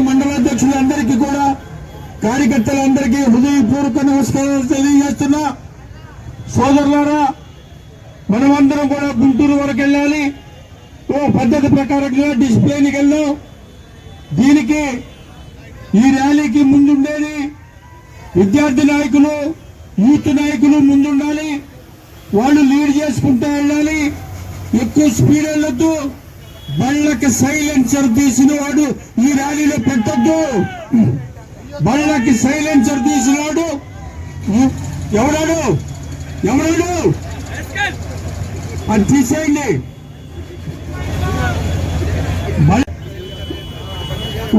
మండలాధ్యక్షులందరికీ కూడా కార్యకర్తలందరికీ హృదయపూర్వక నమస్కారాలు తెలియజేస్తున్నా. సోదరులారా, మనమందరం కూడా గుంటూరు వరకు వెళ్ళాలి. ఓ పద్ధతి ప్రకారంగా డిసిప్లిన్కి వెళ్ళాం. దీనికి ఈ ర్యాలీకి ముందుండేది విద్యార్థి నాయకులు, యూత్ నాయకులు ముందుండాలి. వాళ్ళు లీడ్ చేసుకుంటూ వెళ్ళాలి. ఎక్కువ స్పీడ్ వెళ్ళొద్దు. బళ్ళకి సైలెన్సర్ తీసిన వాడు ఈ ర్యాలీలో పెట్టొద్దు. బళ్ళకి సైలెన్సర్ తీసిన వాడు ఎవడాడు అది తీసేయండి.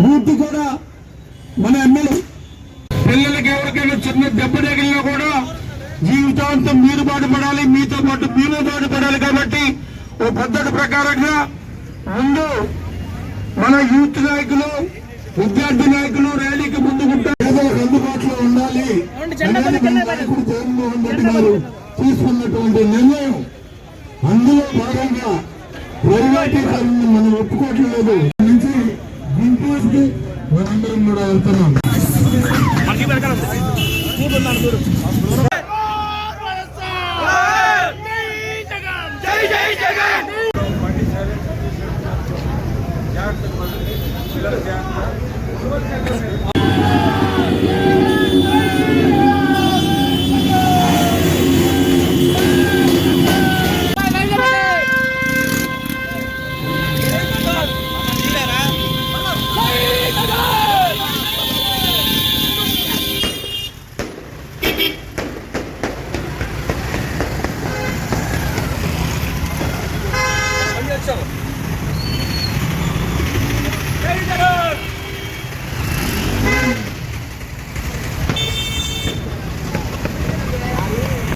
ఊటి కూడా మన ఎమ్మెల్యే పిల్లలకి ఎవరికైనా చిన్న దెబ్బ తగిలినా కూడా జీవితాంతం మీరు బాధపడాలి, మీతో పాటు మీరు బాధపడాలి. కాబట్టి ఓ పద్ధతి ప్రకారంగా ముందు మన యూత్ నాయకులు, విద్యార్థి నాయకులు ర్యాలీకి ముందుకుంటారు. అందుబాటులో ఉండాలి. నాయకుడు జగన్మోహన్ రెడ్డి గారు తీసుకున్నటువంటి నిర్ణయం, అందులో భాగంగా ప్రైవేటీకరణ మనం ఒప్పుకోవట్లేదు. నుంచి గుంటూరుకి మనందరం కూడా వెళ్తున్నాం.